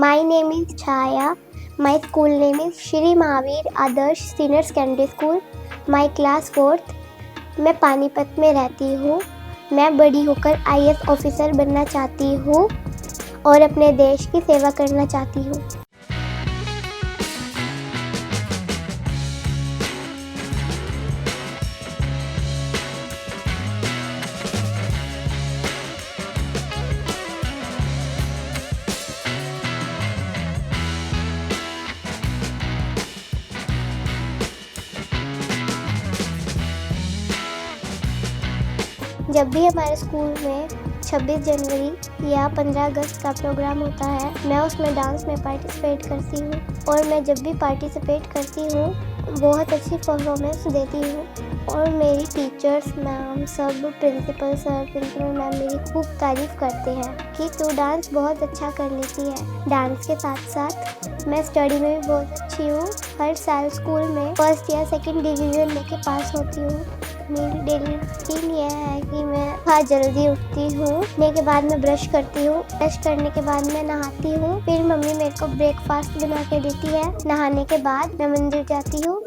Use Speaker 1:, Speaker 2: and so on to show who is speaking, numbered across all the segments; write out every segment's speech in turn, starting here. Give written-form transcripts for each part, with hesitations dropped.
Speaker 1: My name is Chaya. My school name is Shri Mahavir Adarsh Senior Secondary School. My class 4th. मैं पानीपत में रहती हूँ। मैं बड़ी होकर IAS ऑफिसर बनना चाहती हूँ और अपने देश की सेवा करना चाहती हूँ। जब भी हमारे स्कूल में 26 जनवरी या 15 अगस्त का प्रोग्राम होता है, मैं उसमें डांस में पार्टिसिपेट करती हूँ और मैं जब भी पार्टिसिपेट करती हूँ बहुत अच्छी परफॉर्मेंस देती हूँ और मेरी टीचर्स मैम सब प्रिंसिपल सर प्रिंसिपल मैम मेरी खूब तारीफ़ करते हैं कि तू डांस बहुत अच्छा कर लेती है। डांस के साथ साथ मैं स्टडी में भी बहुत अच्छी हूँ। हर साल स्कूल में फर्स्ट या सेकंड डिवीज़न लेके पास होती हूँ। मेरी डेली रूटीन यह है कि मैं बहुत जल्दी उठती हूँ। उठने के बाद मैं ब्रश करती हूँ। ब्रश करने के बाद मैं नहाती हूँ। फिर मम्मी मेरे को ब्रेकफास्ट बना के देती है। नहाने के बाद मैं मंदिर जाती हूँ।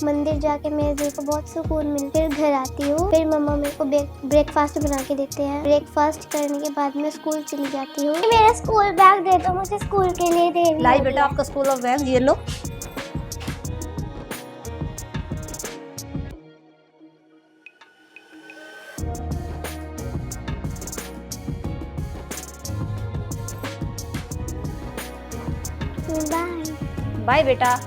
Speaker 1: मंदिर जाके मेरे दिल को बहुत सुकून मिलता है। फिर घर आती हूँ। फिर मम्मा मेरे को ब्रेकफास्ट बना के देते हैं। ब्रेकफास्ट करने के बाद मैं स्कूल चली जाती हूँ। मेरा स्कूल बैग दे दो, मुझे स्कूल के लिए देनी
Speaker 2: लाई बेटा आपका स्कूल का बैग, ये लो।
Speaker 1: बाय
Speaker 2: बाय बेटा।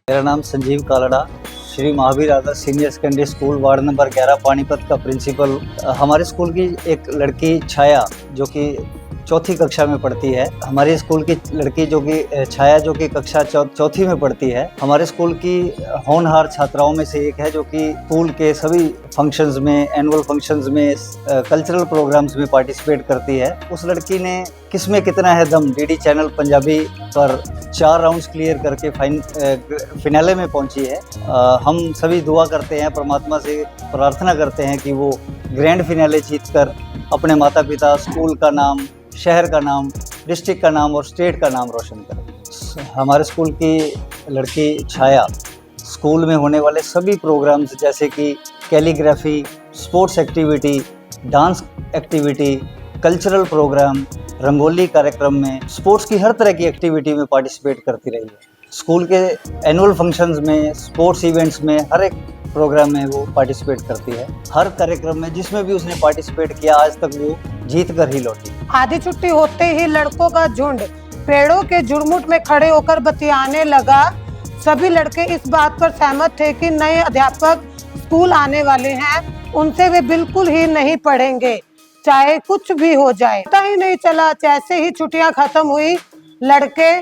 Speaker 3: मेरा नाम Sanjeev Kalra, Shri Mahavir Adarsh senior secondary school ward number 11 Panipat का प्रिंसिपल। हमारे स्कूल की एक लड़की छाया जो कि चौथी कक्षा में पढ़ती है। हमारे स्कूल की लड़की जो कि छाया, जो कि कक्षा चौथी में पढ़ती है, हमारे स्कूल की होनहार छात्राओं में से एक है, जो कि स्कूल के सभी फंक्शंस में, एनुअल फंक्शंस में, कल्चरल प्रोग्राम्स में पार्टिसिपेट करती है। उस लड़की ने किसमें कितना है दम डीडी चैनल पंजाबी पर 4 राउंड्स क्लियर करके फिनाले में पहुंची है। हम सभी दुआ करते हैं, परमात्मा से प्रार्थना करते हैं कि वो ग्रैंड फिनाले जीतकर अपने माता पिता, स्कूल का नाम, शहर का नाम, डिस्ट्रिक्ट का नाम और स्टेट का नाम रोशन करे। हमारे स्कूल की लड़की छाया स्कूल में होने वाले सभी प्रोग्राम्स जैसे कि calligraphy, sports activity, dance activity, cultural program, rangoli कार्यक्रम में, स्पोर्ट्स की हर तरह की एक्टिविटी में पार्टिसिपेट करती रही है। स्कूल के एनुअल फंक्शंस में, स्पोर्ट्स इवेंट्स में, हर एक प्रोग्राम में वो पार्टिसिपेट करती है। हर कार्यक्रम में जिसमें भी उसने पार्टिसिपेट किया, आज तक वो जीत कर ही लौटी।
Speaker 4: आधी छुट्टी होते ही लड़कों का झुंड पेड़ों के झुरमुट में खड़े होकर बतियाने लगा। सभी लड़के इस बात पर सहमत थे कि नए अध्यापक स्कूल आने वाले हैं, उनसे वे बिल्कुल ही नहीं पढ़ेंगे, चाहे कुछ भी हो जाए। पता ही नहीं चला, जैसे ही छुट्टियां खत्म हुई, लड़के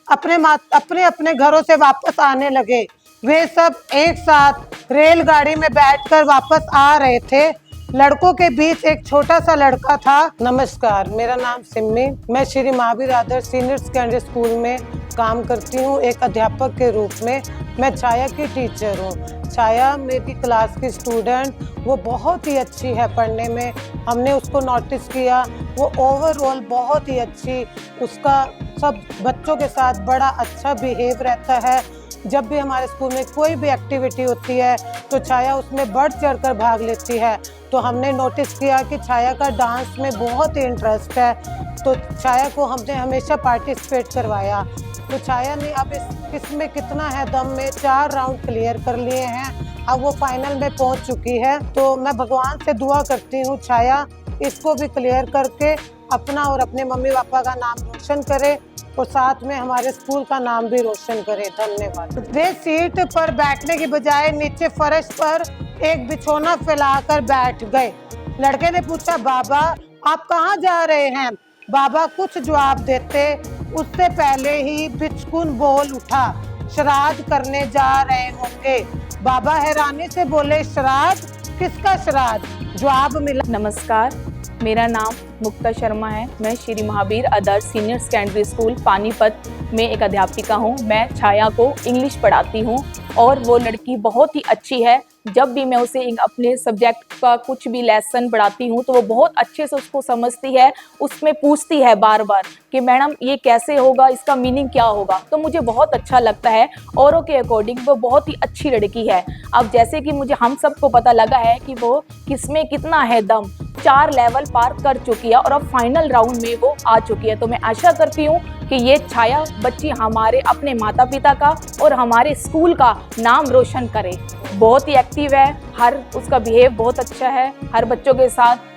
Speaker 4: अपने अपने घरों से वापस आने लगे। वे सब एक साथ रेलगाड़ी में बैठकर वापस आ रहे थे। लड़कों के बीच एक छोटा सा लड़का था। नमस्कार, मेरा नाम सिम्मी, मैं Shri Mahavir Adarsh senior secondary school में काम करती हूँ एक अध्यापक के रूप में। मैं छाया की टीचर हूँ। छाया मेरी क्लास की स्टूडेंट, वो बहुत ही अच्छी है पढ़ने में। हमने उसको नोटिस किया, वो ओवरऑल बहुत ही अच्छी, उसका सब बच्चों के साथ बड़ा अच्छा बिहेव रहता है। जब भी हमारे स्कूल में कोई भी एक्टिविटी होती है तो छाया उसमें बढ़ चढ़कर भाग लेती है। तो हमने नोटिस किया कि छाया का डांस में बहुत ही इंटरेस्ट है, तो छाया को हमने हमेशा पार्टिसिपेट करवाया। तो छाया ने अब इसमें कितना है दम में 4 राउंड क्लियर कर लिए हैं। अब वो फाइनल में पहुंच चुकी है। तो मैं भगवान से दुआ करती हूँ छाया इसको भी क्लियर करके अपना और अपने मम्मी पापा का नाम रोशन करे और साथ में हमारे स्कूल का नाम भी रोशन करे। धन्यवाद। वे सीट पर बैठने की बजाय नीचे फर्श पर एक बिछौना फैलाकर बैठ गए। लड़के ने पूछा, बाबा आप कहाँ जा रहे हैं? बाबा कुछ जवाब देते उससे पहले ही बिचकुन बोल उठा, श्राद्ध करने जा रहे होंगे। बाबा हैरानी से बोले, श्राद्ध? किसका श्राद्ध? जवाब मिला।
Speaker 2: नमस्कार, मेरा नाम मुक्ता शर्मा है। मैं Shri Mahavir Adarsh senior secondary school Panipat में एक अध्यापिका हूँ। मैं छाया को इंग्लिश पढ़ाती हूँ और वो लड़की बहुत ही अच्छी है। जब भी मैं उसे अपने सब्जेक्ट का कुछ भी लेसन पढ़ाती हूँ तो वो बहुत अच्छे से उसको समझती है, उसमें पूछती है बार बार कि मैडम ये कैसे होगा, इसका मीनिंग क्या होगा। तो मुझे बहुत अच्छा लगता है। औरों के अकॉर्डिंग वो बहुत ही अच्छी लड़की है। अब जैसे कि मुझे हम सबको पता लगा है कि वो किसमें कितना है दम, 4 लेवल पार कर चुकी है और अब फाइनल राउंड में वो आ चुकी है। तो मैं आशा करती हूँ कि ये छाया बच्ची हमारे अपने माता पिता का और हमारे स्कूल का नाम रोशन करे। बहुत ही एक्टिव है, हर उसका बिहेव बहुत अच्छा है, हर बच्चों के साथ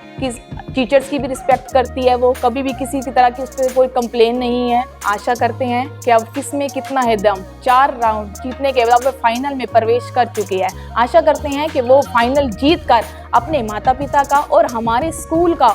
Speaker 2: टीचर्स की भी रिस्पेक्ट करती है। वो कभी भी किसी की तरह की उस पर कोई कंप्लेन नहीं है। आशा करते हैं कि अब किसमें कितना है दम, 4 राउंड जीतने के बाद वो फाइनल में प्रवेश कर चुकी है। आशा करते हैं कि वो फाइनल जीत कर अपने माता पिता का और हमारे स्कूल का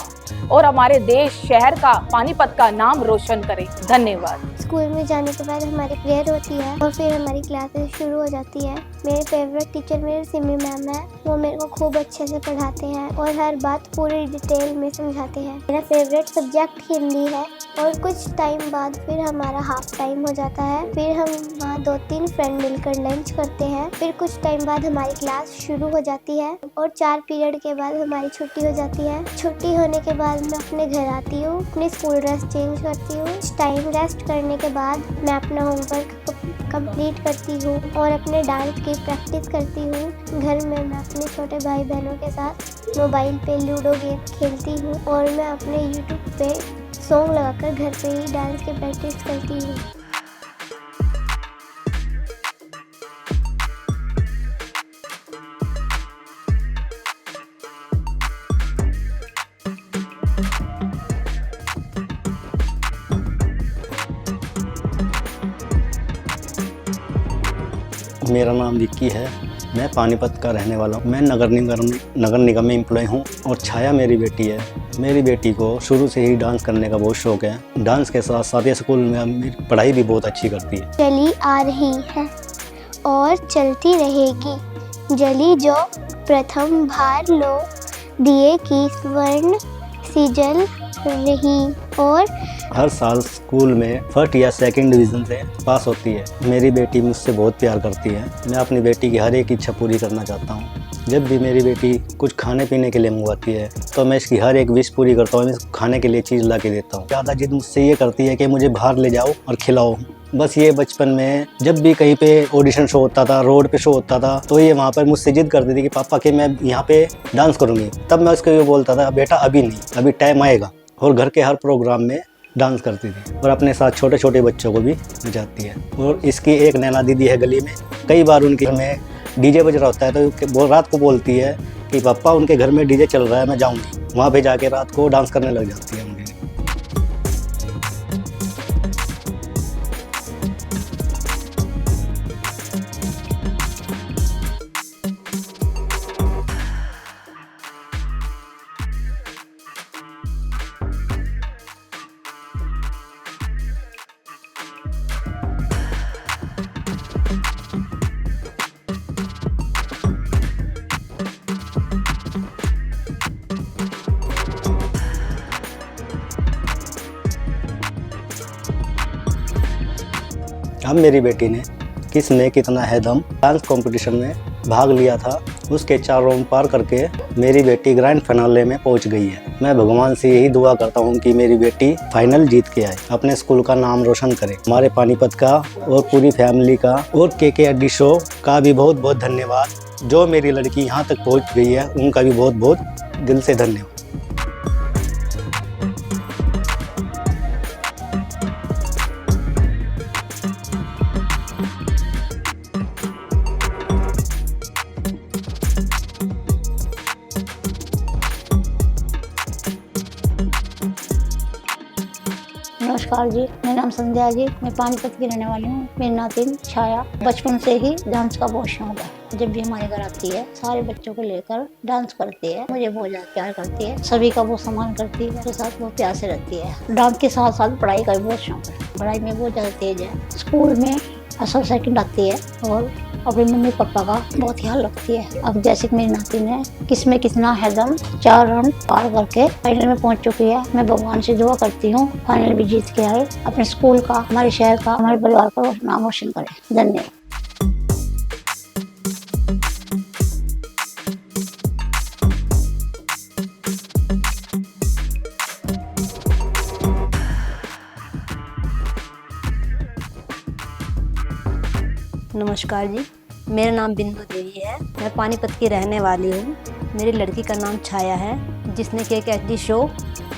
Speaker 2: और हमारे देश शहर का पानीपत का नाम रोशन करे। धन्यवाद।
Speaker 1: स्कूल में जाने के बाद हमारी प्रेयर होती है और फिर हमारी क्लासेस शुरू हो जाती है। मेरे फेवरेट टीचर मेरे सिमी मैम है। वो मेरे को खूब अच्छे से पढ़ाते हैं और हर बात पूरी डिटेल में समझाते हैं। मेरा फेवरेट सब्जेक्ट हिंदी है और कुछ टाइम बाद फिर हमारा हाफ टाइम हो जाता है। फिर हम वहाँ 2-3 फ्रेंड मिलकर लंच करते हैं। फिर कुछ टाइम बाद हमारी क्लास शुरू हो जाती है और 4 पीरियड के बाद हमारी छुट्टी हो जाती है। छुट्टी होने के बाद मैं अपने घर आती हूँ, अपनी स्कूल ड्रेस चेंज करती हूँ। टाइम रेस्ट करने के बाद मैं अपना होमवर्क कंप्लीट करती हूँ और अपने डांस की प्रैक्टिस करती हूँ। घर में मैं अपने छोटे भाई बहनों के साथ मोबाइल पे लूडो गेम खेलती हूँ और मैं अपने यूट्यूब पे सॉन्ग लगाकर घर पे ही डांस की प्रैक्टिस करती हूँ।
Speaker 5: मेरा नाम विक्की है। मैं पानीपत का रहने वाला हूँ। मैं नगर निगम में एम्प्लॉय हूँ और छाया मेरी बेटी है। मेरी बेटी को शुरू से ही डांस करने का बहुत शौक है। डांस के साथ साथ ये स्कूल में मेरी पढ़ाई भी बहुत अच्छी करती है।
Speaker 1: चली आ रही है और चलती रहेगी। जली जो प्रथम भार लो, दिए की स्वर्ण सिजल रही। और
Speaker 5: हर साल स्कूल में फर्स्ट या सेकंड डिवीज़न से पास होती है। मेरी बेटी मुझसे बहुत प्यार करती है। मैं अपनी बेटी की हर एक इच्छा पूरी करना चाहता हूँ। जब भी मेरी बेटी कुछ खाने पीने के लिए मंगवाती है तो मैं इसकी हर एक विश पूरी करता हूँ। मैं इसको खाने के लिए चीज़ ला के देता हूँ। ज़्यादा जिद मुझसे ये करती है कि मुझे बाहर ले जाओ और खिलाओ। बस ये बचपन में जब भी कहीं पे ऑडिशन शो होता था, रोड पे शो होता था, तो ये वहाँ पर मुझसे जिद करती थी कि पापा कि मैं यहाँ पे डांस करूँगी। तब मैं उसको ये बोलता था, बेटा अभी नहीं, अभी टाइम आएगा। और घर के हर प्रोग्राम में डांस करती थी और अपने साथ छोटे छोटे बच्चों को भी बजाती है। और इसकी एक नैना दीदी है गली में। कई बार उनके घर में डीजे बज रहा होता है तो वो रात को बोलती है कि पापा उनके घर में डीजे चल रहा है, मैं जाऊँगी। वहाँ पे जाके रात को डांस करने लग जाती है उनके। अब मेरी बेटी ने किसमें कितना है दम डांस कंपटीशन में भाग लिया था। उसके 4 राउंड पार करके मेरी बेटी ग्रैंड फाइनल में पहुंच गई है। मैं भगवान से यही दुआ करता हूं कि मेरी बेटी फाइनल जीत के आए, अपने स्कूल का नाम रोशन करे। हमारे पानीपत का और पूरी फैमिली का और KKRD शो का भी बहुत बहुत धन्यवाद। जो मेरी लड़की यहाँ तक पहुँच गई है उनका भी बहुत बहुत दिल से धन्यवाद।
Speaker 6: नमस्कार जी, मेरा नाम संध्या जी। मैं पानीपत की रहने वाली हूँ। मेरी नातिन छाया बचपन से ही डांस का बहुत शौक है। जब भी हमारे घर आती है सारे बच्चों को लेकर डांस करती है। मुझे बहुत ज़्यादा प्यार करती है, सभी का वो सम्मान करती है, मेरे साथ बहुत प्यार से रहती है। डांस के साथ साथ पढ़ाई का भी बहुत शौक है। पढ़ाई में बहुत ज़्यादा तेज है। स्कूल में असल सेकंड आती है और अपने मम्मी पापा का बहुत ख्याल रखती है। अब जैसे कि मेरी नाती ने किसमें कितना है दम 4 राउंड पार करके फाइनल में पहुंच चुकी है। मैं भगवान से दुआ करती हूँ फाइनल भी जीत के आए, अपने स्कूल का, हमारे शहर का, हमारे परिवार का नाम रोशन करे। धन्यवाद।
Speaker 7: नमस्कार जी, मेरा नाम बिंदु देवी है। मैं पानीपत की रहने वाली हूँ। मेरी लड़की का नाम छाया है, जिसने KKRD शो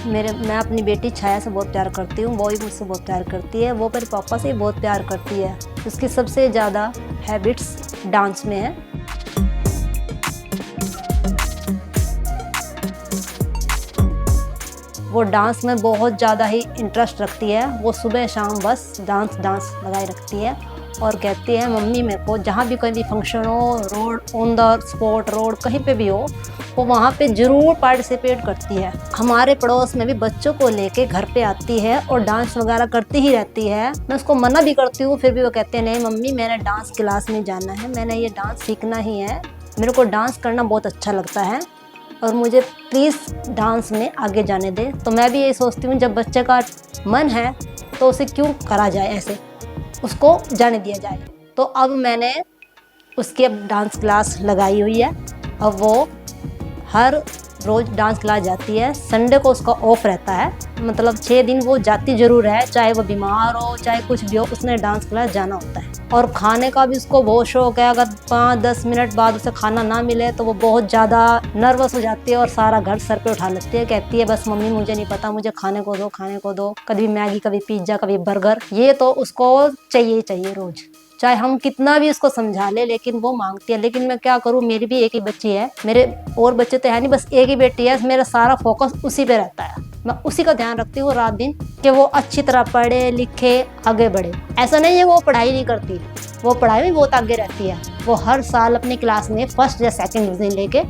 Speaker 7: मैं अपनी बेटी छाया से बहुत प्यार करती हूँ। वो भी मुझसे बहुत प्यार करती है। वो मेरे पापा से बहुत प्यार करती है। उसकी सबसे ज़्यादा हैबिट्स डांस में है। वो डांस में बहुत ज़्यादा ही इंटरेस्ट रखती है। वो सुबह शाम बस डांस लगाए रखती है और कहती है मम्मी मेरे को जहाँ भी कोई भी फंक्शन हो, road on the spot road कहीं पे भी हो, वो वहाँ पे ज़रूर पार्टिसिपेट करती है। हमारे पड़ोस में भी बच्चों को लेके घर पे आती है और डांस वगैरह करती ही रहती है। मैं उसको मना भी करती हूँ, फिर भी वो कहते हैं नहीं मम्मी मैंने डांस क्लास में जाना है, मैंने ये डांस सीखना ही है। मेरे को डांस करना बहुत अच्छा लगता है और मुझे प्लीज़ डांस में आगे जाने दे। तो मैं भी यही सोचती हूँ जब बच्चे का मन है तो उसे क्यों करा जाए, ऐसे उसको जाने दिया जाए। तो अब मैंने उसकी अब डांस क्लास लगाई हुई है। अब वो हर रोज़ डांस क्लास जाती है। संडे को उसका ऑफ रहता है, मतलब 6 दिन वो जाती ज़रूर है, चाहे वो बीमार हो चाहे कुछ भी हो, उसने डांस क्लास जाना होता है। और खाने का भी उसको बहुत शौक है। अगर 5-10 मिनट बाद उसे खाना ना मिले तो वो बहुत ज़्यादा नर्वस हो जाती है और सारा घर सर पे उठा लेती है। कहती है बस मम्मी मुझे नहीं पता, मुझे खाने को दो, खाने को दो। कभी मैगी, कभी पिज्ज़ा, कभी बर्गर, ये तो उसको चाहिए ही चाहिए रोज़। चाहे हम कितना भी उसको समझा ले लेकिन वो मांगती है। लेकिन मैं क्या करूँ, मेरी भी एक ही बच्ची है, मेरे और बच्चे तो है नहीं, बस एक ही बेटी है। मेरा सारा फोकस उसी पे रहता है। मैं उसी का ध्यान रखती हूँ रात दिन कि वो अच्छी तरह पढ़े लिखे, आगे बढ़े। ऐसा नहीं है वो पढ़ाई नहीं करती, वो पढ़ाई में बहुत आगे रहती है। वो हर साल अपनी क्लास में फर्स्ट या सेकंड डिवीजन लेके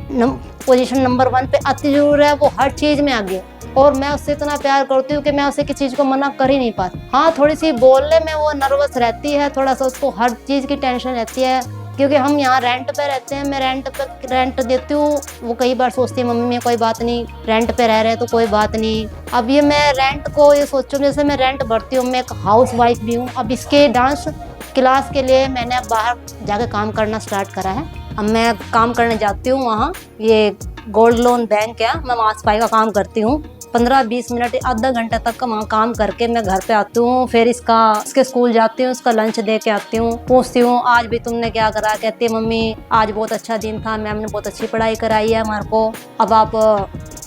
Speaker 7: पोजीशन नंबर 1 पे आती जरूर है। वो हर चीज़ में आगे है और मैं उससे इतना प्यार करती हूँ कि मैं उसे किसी चीज़ को मना कर ही नहीं पाती। हाँ, थोड़ी सी बोलने में वो नर्वस रहती है, थोड़ा सा उसको हर चीज़ की टेंशन रहती है क्योंकि हम यहाँ रेंट पे रहते हैं। मैं रेंट देती हूँ। वो कई बार सोचती है मम्मी कोई बात नहीं, रेंट पे रह रहे हैं तो कोई बात नहीं। अब ये मैं रेंट को ये सोचूँ, जैसे मैं रेंट भरती हूँ, मैं एक हाउस वाइफ भी हूँ। अब इसके डांस क्लास के लिए मैंने बाहर जाके काम करना स्टार्ट करा है। अब मैं काम करने जाती हूँ वहाँ, ये गोल्ड लोन बैंक है, मैं वहाँ सफाई का काम करती हूँ। 15-20 मिनट आधा घंटा तक का वहाँ काम करके मैं घर पे आती हूँ। फिर इसके स्कूल जाती हूँ, उसका लंच दे के आती हूँ। पूछती हूँ आज भी तुमने क्या करा। कहती है मम्मी आज बहुत अच्छा दिन था, मैम ने बहुत अच्छी पढ़ाई कराई है हमारे को, अब आप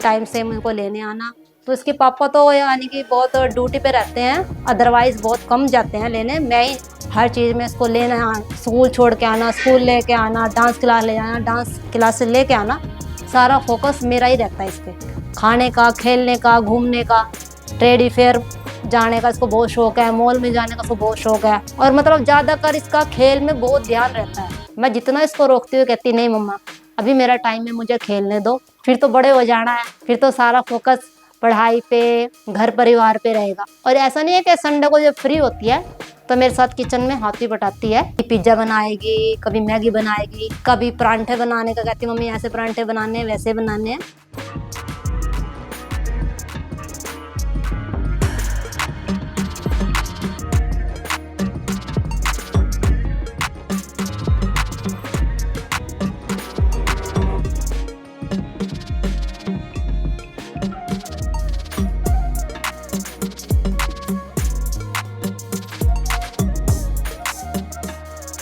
Speaker 7: टाइम से मुझको लेने आना। तो इसके पापा तो यानी कि बहुत ड्यूटी पे रहते हैं, अदरवाइज़ बहुत कम जाते हैं लेने। मैं ही हर चीज़ में इसको लेना, स्कूल छोड़ के आना, स्कूल लेके आना, डांस क्लास ले जाना, डांस क्लास से लेके आना, सारा फोकस मेरा ही रहता है इस पर। खाने का, खेलने का, घूमने का, ट्रेड फेयर जाने का इसको बहुत शौक है, मॉल में जाने का इसको बहुत शौक है। और मतलब ज़्यादातर इसका खेल में बहुत ध्यान रहता है। मैं जितना इसको रोकती हूँ कहती नहीं मम्मा अभी मेरा टाइम है, मुझे खेलने दो, फिर तो बड़े हो जाना है, फिर तो सारा फोकस पढ़ाई पे, घर परिवार पे रहेगा। और ऐसा नहीं है कि संडे को जब फ्री होती है तो मेरे साथ किचन में हाथ भी बटाती है। पिज्ज़ा बनाएगी, कभी मैगी बनाएगी, कभी परांठे बनाने का कहती मम्मी ऐसे परांठे बनाने हैं, वैसे बनाने हैं।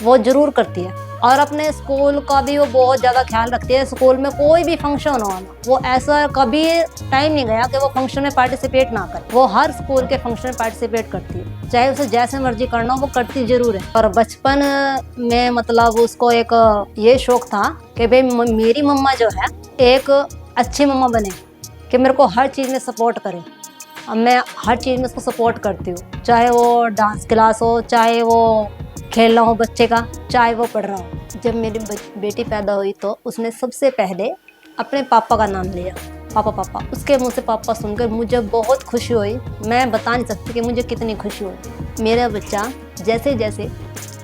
Speaker 7: वो जरूर करती है और अपने स्कूल का भी वो बहुत ज़्यादा ख्याल रखती है। स्कूल में कोई भी फंक्शन हो ना, वो ऐसा कभी टाइम नहीं गया कि वो फंक्शन में पार्टिसिपेट ना करे। वो हर स्कूल के फंक्शन में पार्टिसिपेट करती है, चाहे उसे जैसे मर्जी करना हो वो करती जरूर है। और बचपन में मतलब उसको एक ये शौक था कि भाई मेरी मम्मा जो है एक अच्छी मम्मा बने, कि मेरे को हर चीज़ में सपोर्ट करे। अब मैं हर चीज़ में उसको सपोर्ट करती हूँ, चाहे वो डांस क्लास हो, चाहे वो खेलना हो बच्चे का, चाहे वो पढ़ रहा हो। जब मेरी बेटी पैदा हुई तो उसने सबसे पहले अपने पापा का नाम लिया, पापा पापा। उसके मुंह से पापा सुनकर मुझे बहुत खुशी हुई। मैं बता नहीं सकती कि मुझे कितनी खुशी हुई। मेरा बच्चा जैसे जैसे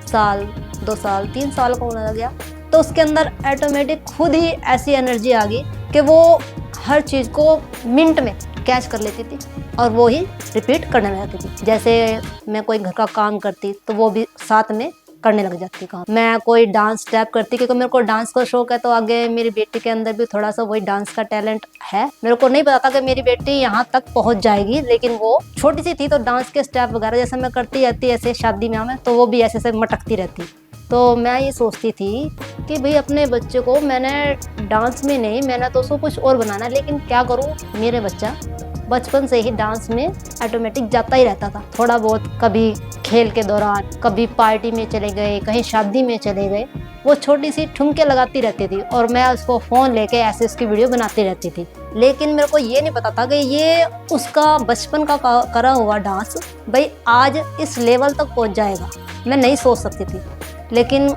Speaker 7: साल, 2 साल, 3 साल का होने लग गया तो उसके अंदर ऑटोमेटिक खुद ही ऐसी एनर्जी आ गई कि वो हर चीज़ को मिनट में कैच कर लेती थी और वो ही रिपीट करने लग जाती थी। जैसे मैं कोई घर का काम करती तो वो भी साथ में करने लग जाती काम। मैं कोई डांस स्टेप करती क्योंकि मेरे को डांस का शौक है, तो आगे मेरी बेटी के अंदर भी थोड़ा सा वही डांस का टैलेंट है। मेरे को नहीं पता था कि मेरी बेटी यहाँ तक पहुँच जाएगी, लेकिन वो छोटी सी थी तो डांस के स्टेप वगैरह जैसे मैं करती रहती ऐसे शादी में तो वो भी ऐसे ऐसे मटकती रहती। तो मैं ये सोचती थी कि भाई अपने बच्चे को मैंने डांस में नहीं, मैंने तो उसको कुछ और बनाना, लेकिन क्या करूँ, मेरे बच्चा बचपन से ही डांस में ऑटोमेटिक जाता ही रहता था। थोड़ा बहुत कभी खेल के दौरान, कभी पार्टी में चले गए, कहीं शादी में चले गए, वो छोटी सी ठुमके लगाती रहती थी और मैं उसको फ़ोन लेके ऐसे उसकी वीडियो बनाती रहती थी। लेकिन मेरे को ये नहीं पता था कि ये उसका बचपन का करा हुआ डांस भाई आज इस लेवल तक पहुंच जाएगा। मैं नहीं सोच सकती थी। लेकिन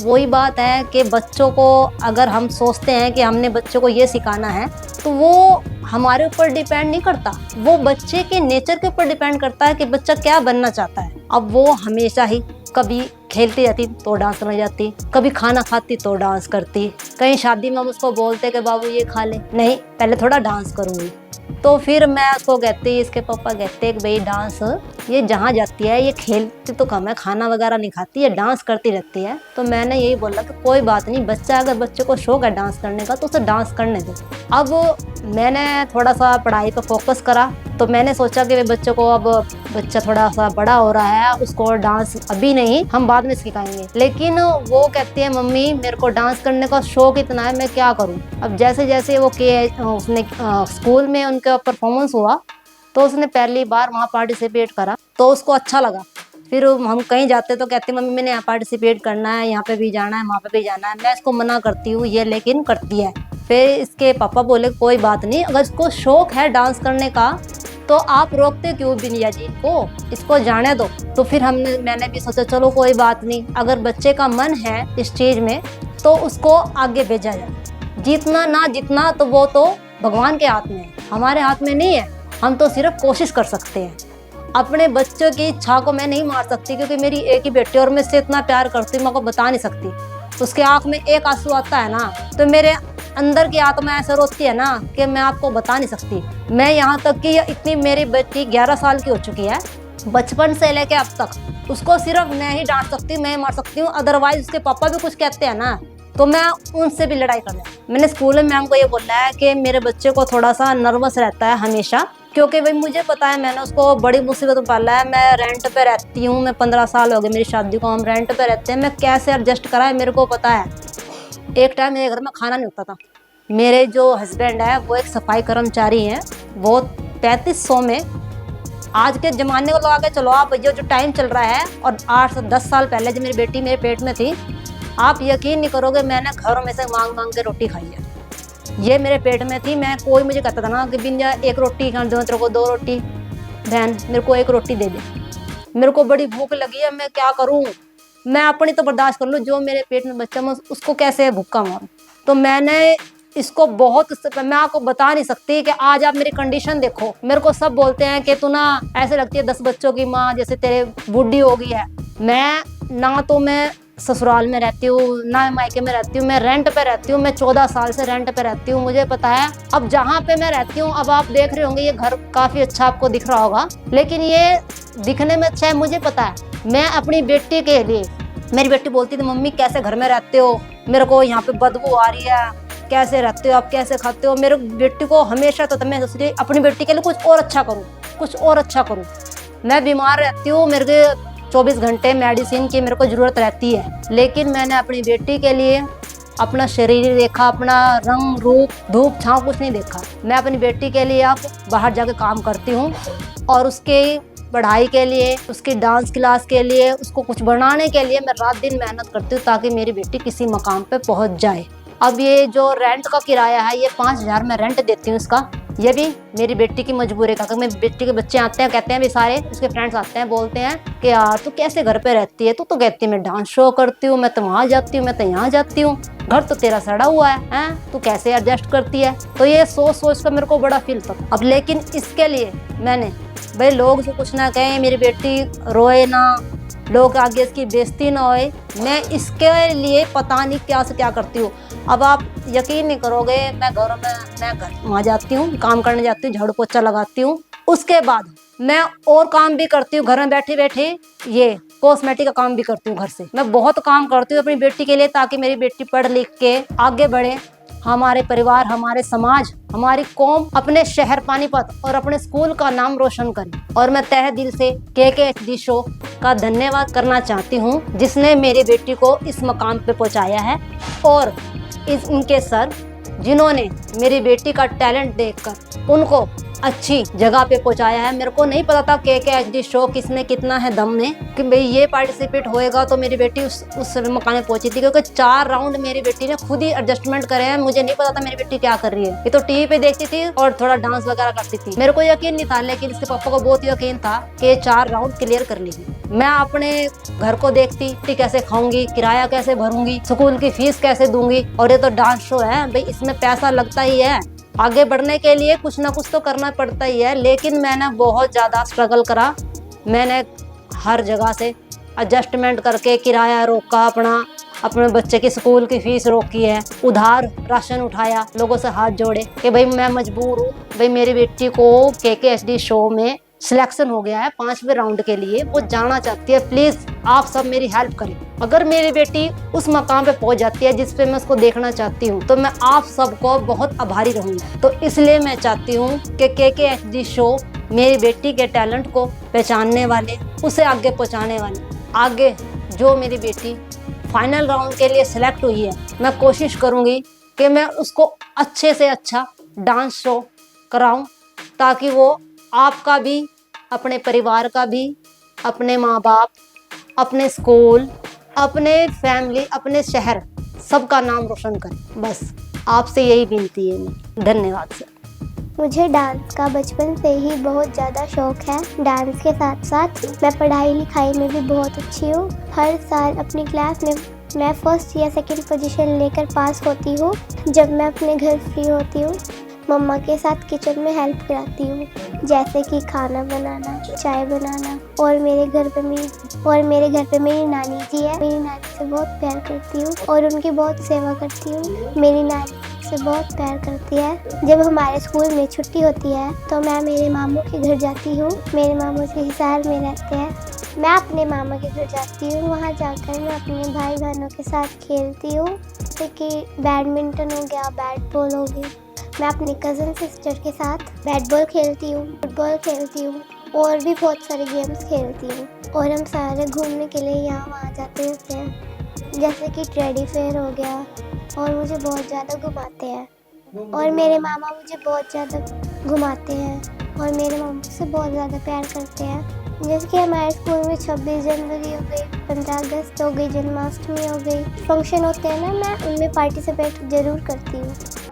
Speaker 7: वही बात है कि बच्चों को अगर हम सोचते हैं कि हमने बच्चों को ये सिखाना है तो वो हमारे ऊपर डिपेंड नहीं करता, वो बच्चे के नेचर के ऊपर डिपेंड करता है कि बच्चा क्या बनना चाहता है। अब वो हमेशा ही कभी खेलती रहती तो डांस करने जाती, कभी खाना खाती तो डांस करती, कहीं शादी में हम उसको बोलते कि बाबू ये खा ले, नहीं पहले थोड़ा डांस करूँगी। तो फिर मैं उसको कहती, इसके पापा कहते कि भाई डांस ये जहाँ जाती है ये खेलती तो कम है, खाना वगैरह नहीं खाती है, डांस करती रहती है। तो मैंने यही बोला कि कोई बात नहीं, बच्चा अगर बच्चे को शौक है डांस करने का तो उसे डांस करने दो। अब मैंने थोड़ा सा पढ़ाई पर फोकस करा तो मैंने सोचा कि बच्चों को, अब बच्चा थोड़ा सा बड़ा हो रहा है, उसको डांस अभी नहीं हम बाद में सिखाएंगे। लेकिन वो कहती है मम्मी मेरे को डांस करने का शौक इतना है, मैं क्या करूं। अब जैसे जैसे वो उसने स्कूल में उनका परफॉर्मेंस हुआ तो उसने पहली बार वहाँ पार्टिसिपेट करा तो उसको अच्छा लगा। फिर हम कहीं जाते तो कहती मम्मी मैंने यहाँ पार्टिसिपेट करना है, यहाँ पे भी जाना है, वहाँ पे भी जाना है। मैं इसको मना करती हूँ ये, लेकिन करती है। फिर इसके पापा बोले कोई बात नहीं, अगर इसको शौक है डांस करने का तो आप रोकते क्यों बिनिया जी को, इसको जाने दो। तो फिर मैंने भी सोचा चलो कोई बात नहीं, अगर बच्चे का मन है इस चीज में तो उसको आगे भेजा जाए। जीतना ना जीतना तो वो तो भगवान के हाथ में है, हमारे हाथ में नहीं है। हम तो सिर्फ कोशिश कर सकते हैं। अपने बच्चों की इच्छा को मैं नहीं मार सकती, क्योंकि मेरी एक ही बेटी और मैं इससे इतना प्यार करती हूँ, मैं को बता नहीं सकती। उसके आंख में एक आंसू आता है ना तो मेरे अंदर की आत्मा ऐसे रोती है ना कि मैं आपको बता नहीं सकती। मैं यहाँ तक कि इतनी, मेरी बेटी 11 साल की हो चुकी है, बचपन से लेके अब तक उसको सिर्फ मैं ही डांट सकती हूँ, मैं ही मार सकती हूँ। अदरवाइज उसके पापा भी कुछ कहते हैं ना तो मैं उनसे भी लड़ाई कर लूँ। मैंने स्कूल में मैम को ये बोला है कि मेरे बच्चे को थोड़ा सा नर्वस रहता है हमेशा, क्योंकि भाई मुझे पता है मैंने उसको बड़ी मुसीबत में पाला है। मैं रेंट पे रहती हूँ, मैं 15 साल हो गए मेरी शादी को, हम रेंट पे रहते हैं। मैं कैसे एडजस्ट करा है मेरे को पता है। एक टाइम मेरे घर में खाना नहीं होता था। मेरे जो हस्बैंड है वो एक सफाई कर्मचारी हैं, वो 3500 में, आज के ज़माने को लगा के चलो आप, जो टाइम चल रहा है और 8 से 10 साल पहले जब मेरी बेटी मेरे पेट में थी, आप यकीन नहीं करोगे मैंने घरों में से मांग मांग के रोटी खाई है। ये मेरे पेट में थी, मैं कोई मुझे कहता था ना कि बिंजा एक रोटी खा दो, तेरे को 2 रोटी, बहन मेरे को 1 रोटी दे दे, मेरे को बड़ी भूख लगी है, मैं क्या करूँ, मैं अपनी तो बर्दाश्त कर लूँ, जो मेरे पेट में बच्चा मैं उसको कैसे भूखा मारूँ। तो मैंने इसको बहुत, मैं आपको बता नहीं सकती कि आज आप मेरी कंडीशन देखो। मेरे को सब बोलते हैं कि तू ना ऐसे लगती है 10 बच्चों की माँ, जैसे तेरे बूढ़ी हो गई है। मैं ना तो मैं ससुराल में रहती हूँ ना मायके में रहती हूँ, मैं रेंट पे रहती हूँ। मैं 14 साल से रेंट पे रहती हूँ, मुझे पता है। अब जहाँ पे मैं रहती हूँ, अब आप देख रहे होंगे ये घर काफ़ी अच्छा आपको दिख रहा होगा, लेकिन ये दिखने में अच्छा है, मुझे पता है। मैं अपनी बेटी के लिए, मेरी बेटी बोलती थी मम्मी कैसे घर में रहते हो, मेरे को यहाँ पे बदबू आ रही है, कैसे रहते हो आप, कैसे खाते हो। मेरे बेटी को हमेशा तो मैं सोच रही अपनी बेटी के लिए कुछ और अच्छा करूँ, कुछ और अच्छा करूँ। मैं बीमार रहती हूँ, मेरे को 24 घंटे मेडिसिन की मेरे को ज़रूरत रहती है, लेकिन मैंने अपनी बेटी के लिए अपना शरीर देखा, अपना रंग रूप धूप छाँव कुछ नहीं देखा। मैं अपनी बेटी के लिए अब बाहर जाके काम करती हूँ और उसके पढ़ाई के लिए, उसकी डांस क्लास के लिए, उसको कुछ बनाने के लिए मैं रात दिन मेहनत करती हूँ ताकि मेरी बेटी किसी मकाम पे पहुँच जाए। अब ये जो रेंट का किराया है, ये 5000 मैं रेंट देती हूँ इसका। ये भी मेरी बेटी की मजबूरी का, मेरी बेटी के बच्चे आते हैं, कहते हैं भी सारे उसके फ्रेंड्स आते हैं, बोलते हैं कि यार तू कैसे घर पे रहती है, तू तो कहती है मैं डांस शो करती हूँ, मैं तो वहाँ जाती हूँ, मैं तो यहाँ जाती हूँ, घर तो तेरा सड़ा हुआ है, तू कैसे एडजस्ट करती है। तो ये सोच सोच कर मेरे को बड़ा फील था। अब लेकिन इसके लिए मैंने, भाई लोग जो कुछ ना कहें, मेरी बेटी रोए ना, लोग आगे इसकी बेइज्जती ना होए, मैं इसके लिए पता नहीं क्या से क्या करती हूँ। अब आप यकीन नहीं करोगे, मैं घर वहाँ जाती हूँ, काम करने जाती हूँ, झाड़ू पोछा लगाती हूँ, उसके बाद मैं और काम भी करती हूँ घर में बैठी बैठी, ये कॉस्मेटिक का काम भी करती हूँ घर से। मैं बहुत काम करती हूँ अपनी बेटी के लिए, ताकि मेरी बेटी पढ़ लिख के आगे बढ़े, हमारे परिवार, हमारे समाज, हमारी कौम, अपने शहर पानीपत और अपने स्कूल का नाम रोशन करे। और मैं तहे दिल से KKHD शो का धन्यवाद करना चाहती हूँ, जिसने मेरी बेटी को इस मकाम पे पहुँचाया है, और इनके सर जिन्होंने मेरी बेटी का टैलेंट देखकर उनको अच्छी जगह पे पहुंचाया है। मेरे को नहीं पता था KKHD शो किसने कितना है दम में कि भाई ये पार्टिसिपेट होएगा, तो मेरी बेटी उस मकान में पहुंची थी, क्योंकि 4 राउंड मेरी बेटी ने खुद ही एडजस्टमेंट करे हैं। मुझे नहीं पता था मेरी बेटी क्या कर रही है, ये तो टीवी पे देखती थी और थोड़ा डांस वगैरह करती थी। मेरे को यकीन नहीं था, लेकिन इसके पापा को बहुत यकीन था कि 4 राउंड क्लियर कर लेगी। मैं अपने घर को देखती, कैसे खाऊंगी, किराया कैसे भरूंगी, स्कूल की फीस कैसे दूंगी, और ये तो डांस शो है भाई, इसमें पैसा लगता ही है, आगे बढ़ने के लिए कुछ ना कुछ तो करना पड़ता ही है। लेकिन मैंने बहुत ज़्यादा स्ट्रगल करा, मैंने हर जगह से एडजस्टमेंट करके किराया रोका, अपने बच्चे की स्कूल की फीस रोकी है, उधार राशन उठाया, लोगों से हाथ जोड़े कि भाई मैं मजबूर हूँ, भाई मेरी बेटी को KKHD शो में सिलेक्शन हो गया है 5वें राउंड के लिए, वो जाना चाहती है, प्लीज़ आप सब मेरी हेल्प करें। अगर मेरी बेटी उस मकाम पे पहुंच जाती है जिस पे मैं उसको देखना चाहती हूँ, तो मैं आप सबको बहुत आभारी रहूँगी। तो इसलिए मैं चाहती हूँ कि KKHD शो मेरी बेटी के टैलेंट को पहचानने वाले, उसे आगे पहुँचाने वाले, आगे जो मेरी बेटी फाइनल राउंड के लिए सिलेक्ट हुई है, मैं कोशिश करूँगी कि मैं उसको अच्छे से अच्छा डांस शो कराऊँ, ताकि वो आपका भी, अपने परिवार का भी, अपने माँ बाप, अपने स्कूल, अपने फैमिली, अपने शहर, सबका नाम रोशन करें। बस आपसे यही विनती है। धन्यवाद सर।
Speaker 1: मुझे डांस का बचपन से ही बहुत ज़्यादा शौक है। डांस के साथ साथ मैं पढ़ाई लिखाई में भी बहुत अच्छी हूँ। हर साल अपनी क्लास में मैं फर्स्ट या सेकंड पोजीशन लेकर पास होती हूँ। जब मैं अपने घर फ्री होती हूँ, मम्मा के साथ किचन में हेल्प कराती हूँ, जैसे कि खाना बनाना, चाय बनाना। और मेरे घर पे मेरी नानी जी है। मेरी नानी से बहुत प्यार करती हूँ और उनकी बहुत सेवा करती हूँ। मेरी नानी से बहुत प्यार करती है। जब हमारे स्कूल में छुट्टी होती है तो मैं मेरे मामू के घर जाती हूँ। मेरे मामू से हिसार में रहते हैं। मैं अपने मामा के घर जाती हूँ। वहाँ जाकर मैं अपने भाई बहनों के साथ खेलती हूँ, जैसे कि बैडमिंटन हो गया, बैट बॉल हो गई। मैं अपनी कज़न सिस्टर के साथ बैट बॉल खेलती हूँ, फुटबॉल खेलती हूँ और भी बहुत सारे गेम्स खेलती हूँ। और हम सारे घूमने के लिए यहाँ वहाँ जाते रहते हैं, जैसे कि ट्रेडी फेयर हो गया, और मुझे बहुत ज़्यादा घुमाते हैं। और मेरे मामा मुझे बहुत ज़्यादा घुमाते हैं और मेरे मामा से बहुत ज़्यादा प्यार करते हैं। जैसे कि हमारे स्कूल में 26 जनवरी हो गई, 15 अगस्त हो गई, जन्माष्टमी हो गई, फंक्शन होते हैं ना, मैं उनमें पार्टिसिपेट ज़रूर करती हूँ।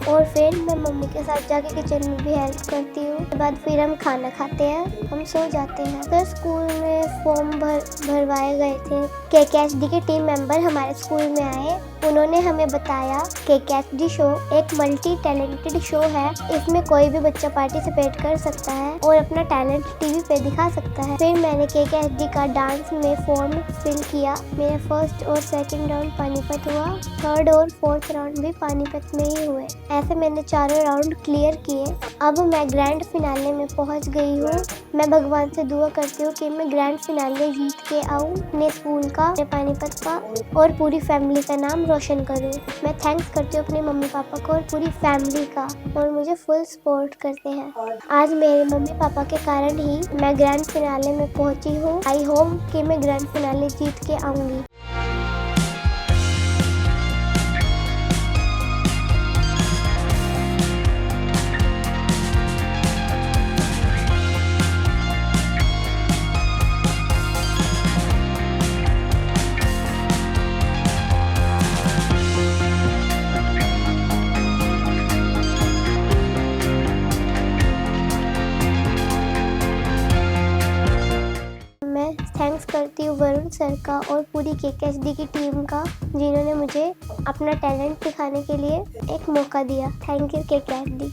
Speaker 1: और फिर मैं मम्मी के साथ जाके किचन में भी हेल्प करती हूँ। उसके बाद फिर हम खाना खाते हैं, हम सो जाते हैं। तो स्कूल में फॉर्म भरवाए गए थे। KKHD के टीम मेंबर हमारे स्कूल में आए। उन्होंने हमें बताया KKHD शो एक मल्टी टैलेंटेड शो है। इसमें कोई भी बच्चा पार्टिसिपेट कर सकता है और अपना टैलेंट टीवी पे दिखा सकता है। फिर मैंने KKHD का डांस में फॉर्म फिल किया। मेरे फर्स्ट और सेकंड राउंड पानीपत हुआ, थर्ड और फोर्थ राउंड भी पानीपत में ही हुए। ऐसे मैंने चारों राउंड क्लियर किए। अब मैं ग्रैंड फिनाले में पहुंच गई हूँ। मैं भगवान से दुआ करती हूँ कि मैं ग्रैंड फिनाले जीत के आऊँ, अपने स्कूल का, अपने पानीपत का और पूरी फैमिली का नाम रोशन करूँ। मैं थैंक्स करती हूँ अपने मम्मी पापा को और पूरी फैमिली का, और मुझे फुल सपोर्ट करते हैं। आज मेरे मम्मी पापा के कारण ही मैं ग्रैंड फिनाले में पहुँची हूँ। आई होप कि मैं ग्रैंड फिनाले जीत के आऊँगी। थैंक्स करती हूँ वरुण सर का और पूरी KKHD की टीम का, जिन्होंने मुझे अपना टैलेंट दिखाने के लिए एक मौका दिया। Thank you KKHD।